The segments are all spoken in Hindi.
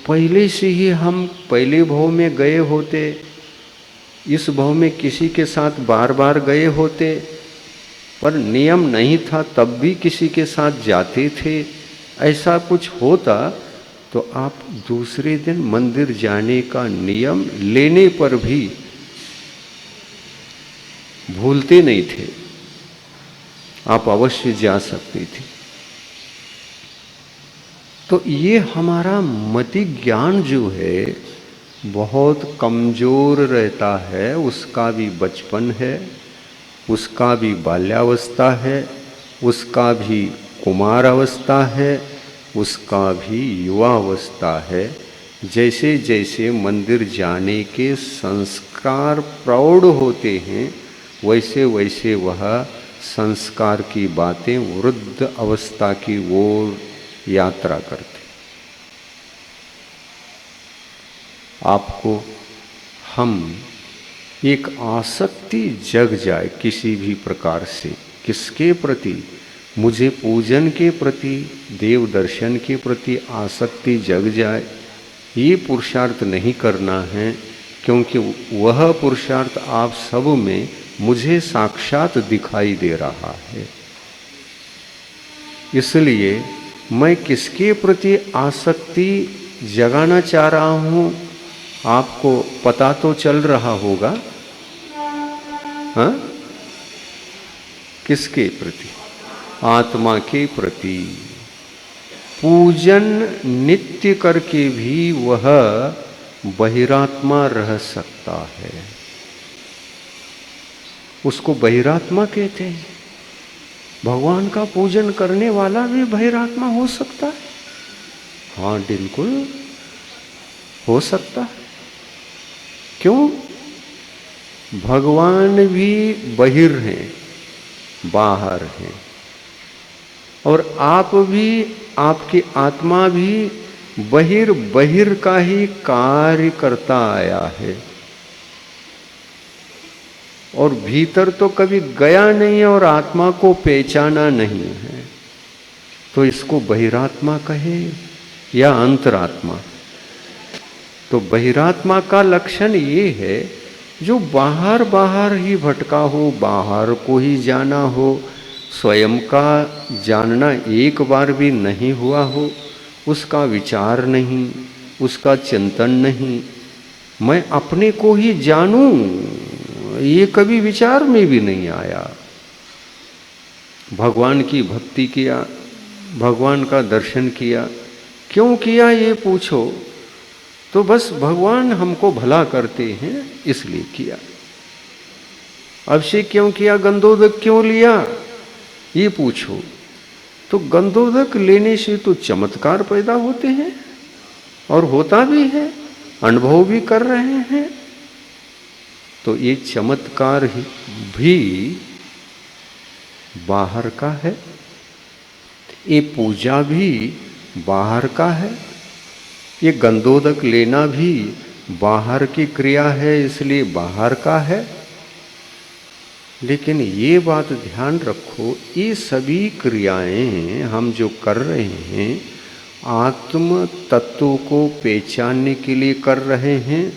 पहले से ही हम पहले भव में गए होते, इस भव में किसी के साथ बार बार गए होते, पर नियम नहीं था तब भी किसी के साथ जाते थे, ऐसा कुछ होता तो आप दूसरे दिन मंदिर जाने का नियम लेने पर भी भूलते नहीं थे, आप अवश्य जा सकते थे। तो ये हमारा मति ज्ञान जो है बहुत कमज़ोर रहता है, उसका भी बचपन है, उसका भी बाल्यावस्था है, उसका भी कुमार अवस्था है, उसका भी युवावस्था है। जैसे जैसे मंदिर जाने के संस्कार प्रौढ़ होते हैं वैसे वैसे वह संस्कार की बातें वृद्ध अवस्था की ओर यात्रा करते। आपको हम एक आसक्ति जग जाए किसी भी प्रकार से, किसके प्रति, मुझे पूजन के प्रति, देव दर्शन के प्रति आसक्ति जग जाए, ये पुरुषार्थ नहीं करना है, क्योंकि वह पुरुषार्थ आप सब में मुझे साक्षात दिखाई दे रहा है। इसलिए मैं किसके प्रति आसक्ति जगाना चाह रहा हूँ आपको पता तो चल रहा होगा। हाँ, किसके प्रति? आत्मा के प्रति। पूजन नित्य करके भी वह बहिरात्मा रह सकता है, उसको बहिरात्मा कहते हैं। भगवान का पूजन करने वाला भी बहिरात्मा हो सकता है। हाँ, बिल्कुल हो सकता है। क्यों? भगवान भी बहिर हैं, बाहर हैं, और आप भी, आपकी आत्मा भी बहिर बहिर का ही कार्य करता आया है, और भीतर तो कभी गया नहीं और आत्मा को पहचाना नहीं है। तो इसको बहिरात्मा कहे या अंतरात्मा? तो बहिरात्मा का लक्षण ये है जो बाहर बाहर ही भटका हो, बाहर को ही जाना हो, स्वयं का जानना एक बार भी नहीं हुआ हो, उसका विचार नहीं, उसका चिंतन नहीं, मैं अपने को ही जानूं, ये कभी विचार में भी नहीं आया। भगवान की भक्ति किया, भगवान का दर्शन किया, क्यों किया ये पूछो तो बस भगवान हमको भला करते हैं इसलिए किया। अभिषेक क्यों किया, गंधोदक क्यों लिया ये पूछो तो गंधोदक लेने से तो चमत्कार पैदा होते हैं, और होता भी है, अनुभव भी कर रहे हैं। तो ये चमत्कार भी बाहर का है, ये पूजा भी बाहर का है, ये गंधोदक लेना भी बाहर की क्रिया है, इसलिए बाहर का है। लेकिन ये बात ध्यान रखो, ये सभी क्रियाएं हम जो कर रहे हैं आत्म तत्व को पहचानने के लिए कर रहे हैं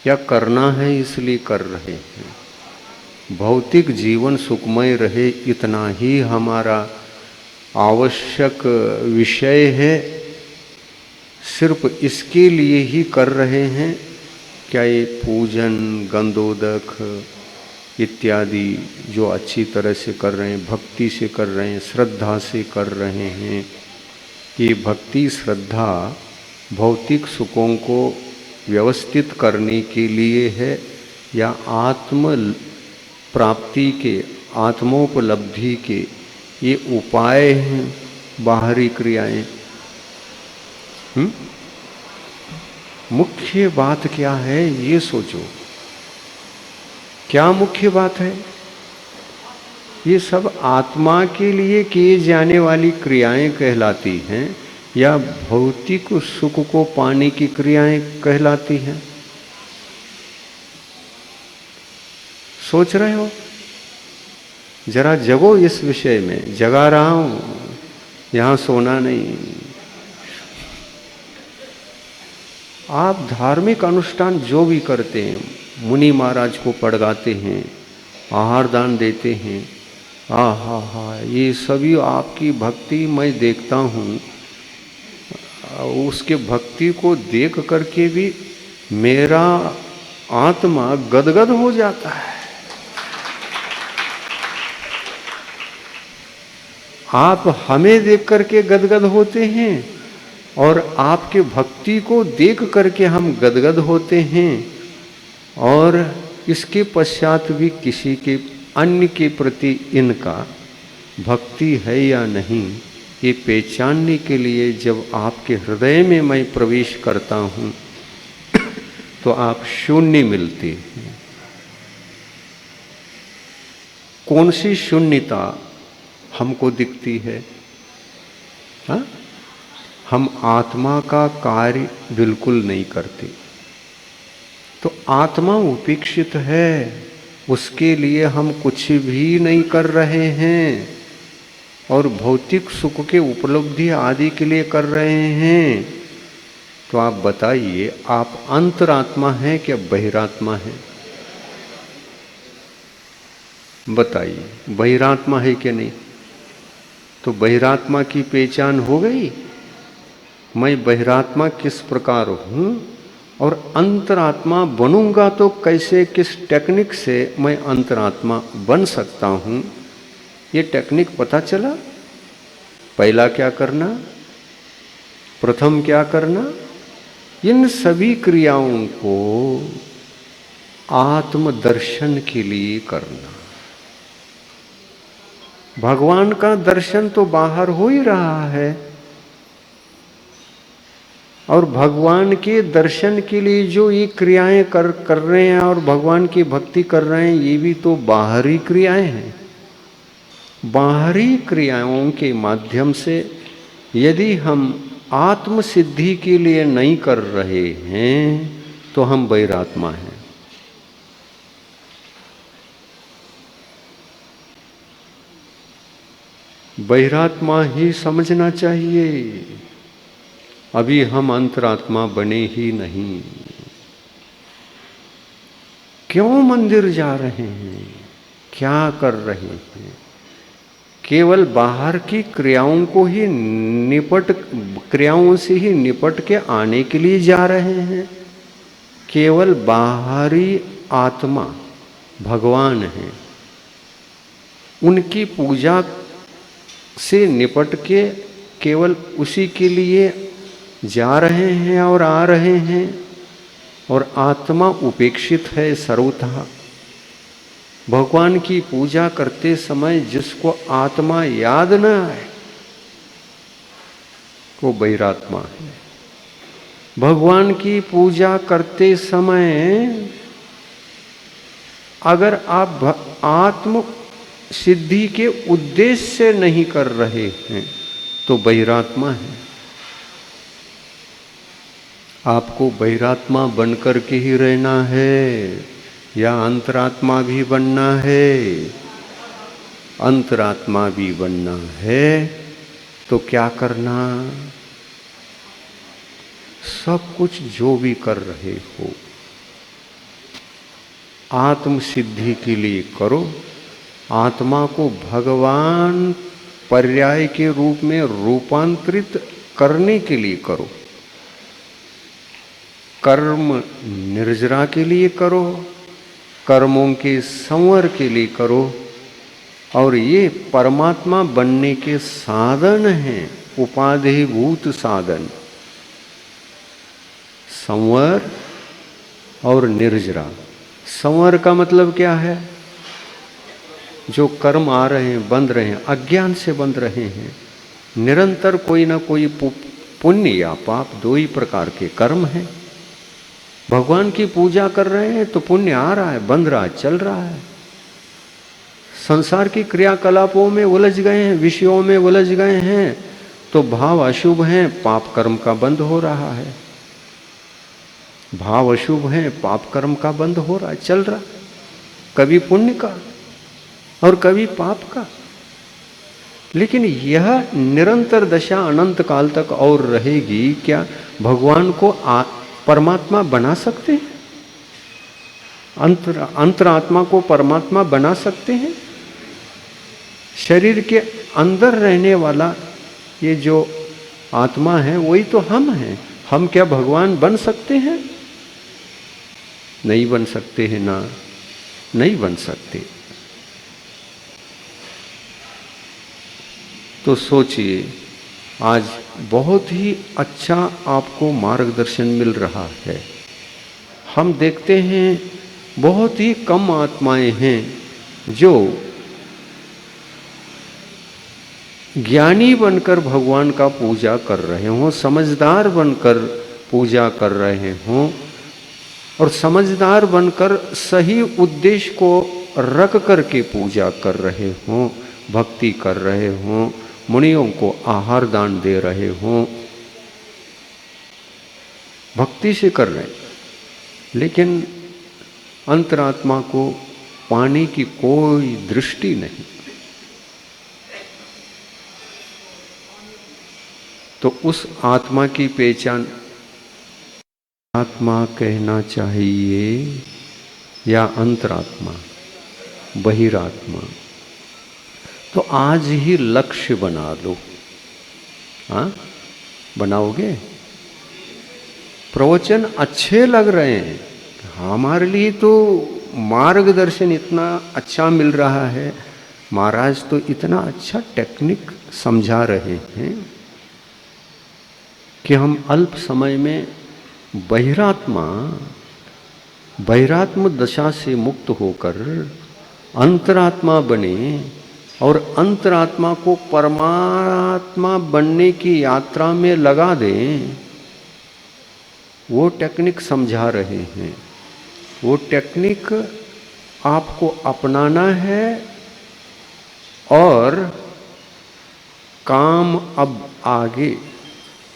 या करना है इसलिए कर रहे हैं। भौतिक जीवन सुखमय रहे इतना ही हमारा आवश्यक विषय है, सिर्फ इसके लिए ही कर रहे हैं। क्या ये पूजन, गंधोदक इत्यादि जो अच्छी तरह से कर रहे हैं, भक्ति से कर रहे हैं, श्रद्धा से कर रहे हैं, ये भक्ति श्रद्धा भौतिक सुखों को व्यवस्थित करने के लिए है या आत्म प्राप्ति के, आत्मोपलब्धि के ये उपाय हैं, बाहरी क्रियाएं? मुख्य बात क्या है ये सोचो। क्या मुख्य बात है? ये सब आत्मा के लिए किए जाने वाली क्रियाएं कहलाती हैं या भौतिक सुख को पाने की क्रियाएं कहलाती हैं? सोच रहे हो? जरा जगो इस विषय में। जगा रहा हूं, यहां सोना नहीं। आप धार्मिक अनुष्ठान जो भी करते हैं, मुनि महाराज को पड़गाते हैं, आहार दान देते हैं, हा, ये सभी आपकी भक्ति मैं देखता हूँ। उसके भक्ति को देख करके भी मेरा आत्मा गदगद हो जाता है। आप हमें देख करके गदगद होते हैं और आपके भक्ति को देख करके हम गदगद होते हैं, और इसके पश्चात भी किसी के अन्य के प्रति इनका भक्ति है या नहीं, ये पहचानने के लिए जब आपके हृदय में मैं प्रवेश करता हूँ तो आप शून्य मिलते हैं। कौन सी शून्यता हमको दिखती है? हाँ? हम आत्मा का कार्य बिल्कुल नहीं करते, तो आत्मा उपेक्षित है, उसके लिए हम कुछ भी नहीं कर रहे हैं, और भौतिक सुख के उपलब्धि आदि के लिए कर रहे हैं। तो आप बताइए, आप अंतरात्मा हैं क्या बहिरात्मा है? बताइए, बहिरात्मा है क्या नहीं? तो बहिरात्मा की पहचान हो गई, मैं बहिरात्मा किस प्रकार हूँ, और अंतरात्मा बनूंगा तो कैसे, किस टेक्निक से मैं अंतरात्मा बन सकता हूँ, ये टेक्निक पता चला। पहला क्या करना, प्रथम क्या करना, इन सभी क्रियाओं को आत्मदर्शन के लिए करना। भगवान का दर्शन तो बाहर हो ही रहा है, और भगवान के दर्शन के लिए जो ये क्रियाएं कर रहे हैं और भगवान की भक्ति कर रहे हैं, ये भी तो बाहरी क्रियाएं हैं। बाहरी क्रियाओं के माध्यम से यदि हम आत्म सिद्धि के लिए नहीं कर रहे हैं तो हम बहिरात्मा हैं। बहिरात्मा ही समझना चाहिए। अभी हम अंतरात्मा बने ही नहीं। क्यों मंदिर जा रहे हैं, क्या कर रहे हैं? केवल बाहर की क्रियाओं को ही क्रियाओं से ही निपट के आने के लिए जा रहे हैं। केवल बाहरी आत्मा भगवान है, उनकी पूजा से निपट के केवल उसी के लिए जा रहे हैं और आ रहे हैं, और आत्मा उपेक्षित है सर्वथा। भगवान की पूजा करते समय जिसको आत्मा याद न आए वो बहिरात्मा है। भगवान की पूजा करते समय अगर आप आत्म सिद्धि के उद्देश्य से नहीं कर रहे हैं तो बहिरात्मा है। आपको बहिरात्मा बनकर के ही रहना है या अंतरात्मा भी बनना है? अंतरात्मा भी बनना है तो क्या करना? सब कुछ जो भी कर रहे हो आत्म सिद्धि के लिए करो। आत्मा को भगवान पर्याय के रूप में रूपांतरित करने के लिए करो। कर्म निर्जरा के लिए करो, कर्मों के संवर के लिए करो, और ये परमात्मा बनने के साधन हैं, उपाधिभूत साधन। संवर और निर्जरा। संवर का मतलब क्या है? जो कर्म आ रहे हैं, बंध रहे हैं, अज्ञान से बंध रहे हैं। निरंतर कोई ना कोई पुण्य या पाप, दो ही प्रकार के कर्म हैं। भगवान की पूजा कर रहे हैं तो पुण्य आ रहा है, बंध रहा है, चल रहा है। संसार की क्रियाकलापों में उलझ गए हैं, विषयों में उलझ गए हैं तो भाव अशुभ हैं, पाप कर्म का बंध हो रहा है। भाव अशुभ हैं, पाप कर्म का बंध हो रहा है, चल रहा, कभी पुण्य का और कभी पाप का। लेकिन यह निरंतर दशा अनंत काल तक और रहेगी क्या? भगवान को परमात्मा बना सकते हैं? अंतरात्मा को परमात्मा बना सकते हैं? शरीर के अंदर रहने वाला ये जो आत्मा है वही तो हम हैं। हम क्या भगवान बन सकते हैं? नहीं बन सकते हैं ना, नहीं बन सकते। तो सोचिए, आज बहुत ही अच्छा आपको मार्गदर्शन मिल रहा है। हम देखते हैं बहुत ही कम आत्माएं हैं जो ज्ञानी बनकर भगवान का पूजा कर रहे हों, समझदार बनकर पूजा कर रहे हों और समझदार बनकर सही उद्देश्य को रख करके पूजा कर रहे हों, भक्ति कर रहे हों, मुनियों को आहार दान दे रहे हों, भक्ति से कर रहे हैं, लेकिन अंतरात्मा को पाने की कोई दृष्टि नहीं। तो उस आत्मा की पहचान आत्मा कहना चाहिए या अंतरात्मा, बहिरात्मा? तो आज ही लक्ष्य बना लो। हाँ, बनाओगे? प्रवचन अच्छे लग रहे हैं, हमारे लिए तो मार्गदर्शन इतना अच्छा मिल रहा है, महाराज तो इतना अच्छा टेक्निक समझा रहे हैं कि हम अल्प समय में बहिरात्म दशा से मुक्त होकर अंतरात्मा बने और अंतरात्मा को परमात्मा बनने की यात्रा में लगा दें। वो टेक्निक समझा रहे हैं। वो टेक्निक आपको अपनाना है और काम अब आगे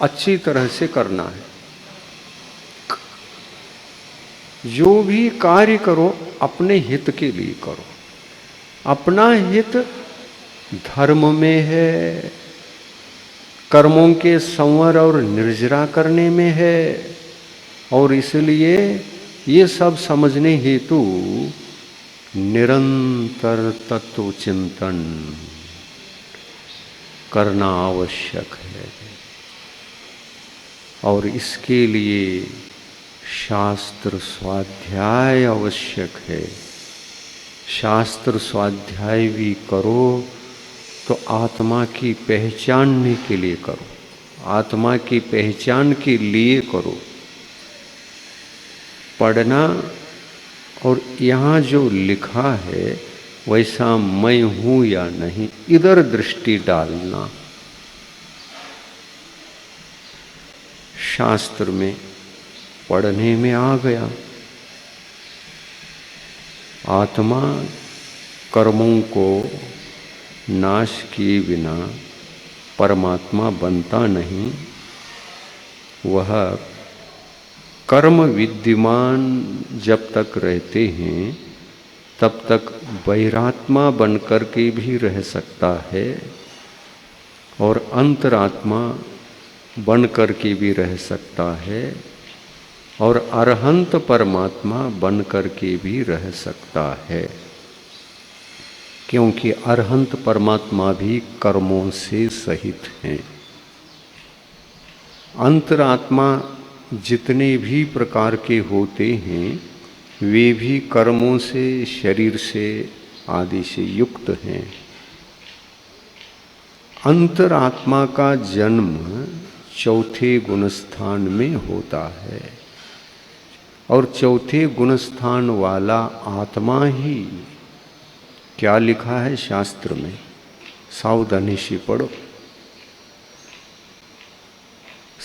अच्छी तरह से करना है। जो भी कार्य करो अपने हित के लिए करो। अपना हित धर्म में है, कर्मों के संवर और निर्जरा करने में है, और इसलिए ये सब समझने हेतु निरंतर तत्व चिंतन करना आवश्यक है। और इसके लिए शास्त्र स्वाध्याय आवश्यक है। शास्त्र स्वाध्याय भी करो तो आत्मा की पहचानने के लिए करो, आत्मा की पहचान के लिए करो। पढ़ना और यहाँ जो लिखा है वैसा मैं हूँ या नहीं, इधर दृष्टि डालना। शास्त्र में पढ़ने में आ गया, आत्मा कर्मों को नाश किए बिना परमात्मा बनता नहीं। वह कर्म विद्यमान जब तक रहते हैं तब तक बहिरात्मा बनकर के भी रह सकता है और अंतरात्मा बनकर के भी रह सकता है और अरहंत परमात्मा बनकर के भी रह सकता है, क्योंकि अरहंत परमात्मा भी कर्मों से सहित हैं। अंतरात्मा जितने भी प्रकार के होते हैं वे भी कर्मों से, शरीर से आदि से युक्त हैं। अंतरात्मा का जन्म चौथे गुणस्थान में होता है और चौथे गुणस्थान वाला आत्मा ही, क्या लिखा है शास्त्र में, सावधानी से पढ़ो।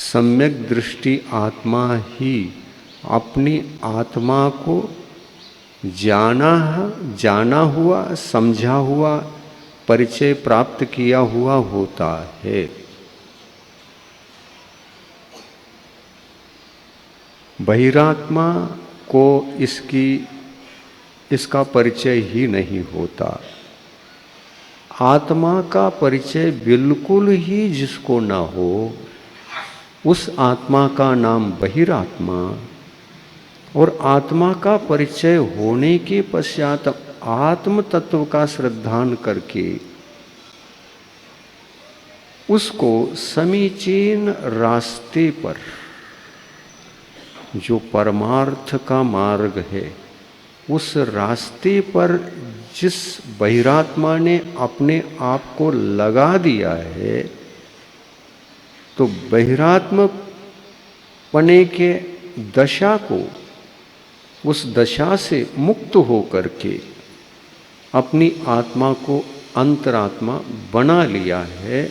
सम्यक दृष्टि आत्मा ही अपनी आत्मा को जाना हुआ, समझा हुआ, परिचय प्राप्त किया हुआ होता है। बहिरात्मा को इसका परिचय ही नहीं होता। आत्मा का परिचय बिल्कुल ही जिसको ना हो उस आत्मा का नाम बहिरात्मा, और आत्मा का परिचय होने के पश्चात आत्म तत्व का श्रद्धान करके उसको समीचीन रास्ते पर, जो परमार्थ का मार्ग है, उस रास्ते पर जिस बहिरात्मा ने अपने आप को लगा दिया है, तो बहिरात्म पने के दशा को, उस दशा से मुक्त होकर के अपनी आत्मा को अंतरात्मा बना लिया है।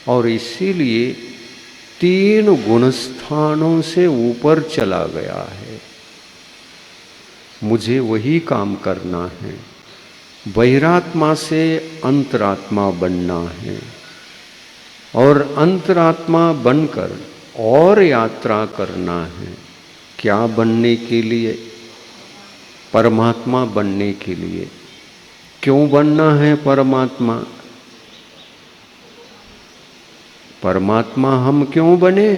और इसीलिए 3 गुणस्थानों से ऊपर चला गया है। मुझे वही काम करना है, बहिरात्मा से अंतरात्मा बनना है, और अंतरात्मा बनकर और यात्रा करना है। क्या बनने के लिए? परमात्मा बनने के लिए। क्यों बनना है परमात्मा? परमात्मा हम क्यों बने?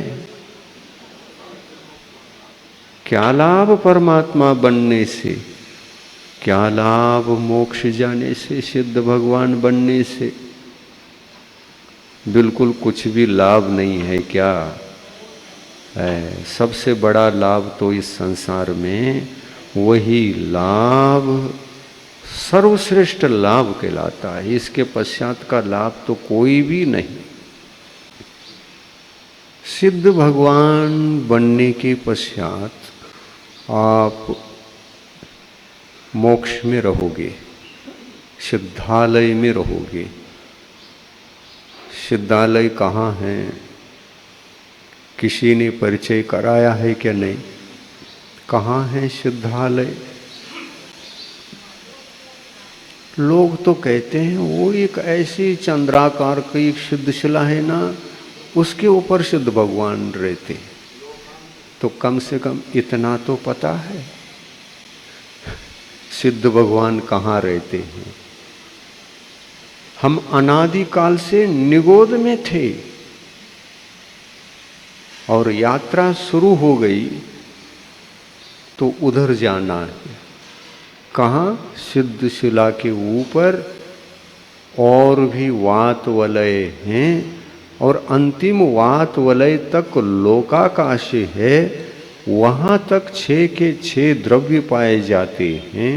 क्या लाभ परमात्मा बनने से? क्या लाभ मोक्ष जाने से, सिद्ध भगवान बनने से? बिल्कुल कुछ भी लाभ नहीं है। क्या है? सबसे बड़ा लाभ तो इस संसार में वही लाभ सर्वश्रेष्ठ लाभ कहलाता है। इसके पश्चात का लाभ तो कोई भी नहीं। सिद्ध भगवान बनने के पश्चात आप मोक्ष में रहोगे, सिद्धालय में रहोगे। सिद्धालय कहाँ है? किसी ने परिचय कराया है क्या? नहीं। कहाँ है सिद्धालय? लोग तो कहते हैं वो एक ऐसी चंद्राकार की एक सिद्धशिला है ना, उसके ऊपर सिद्ध भगवान रहते। तो कम से कम इतना तो पता है सिद्ध भगवान कहाँ रहते हैं। हम अनादिकाल से निगोद में थे और यात्रा शुरू हो गई तो उधर जाना है। कहाँ? सिद्ध शिला के ऊपर और भी वात वलय हैं, और अंतिम वात वलय तक लोकाकाश है। वहाँ तक 6 के 6 द्रव्य पाए जाते हैं।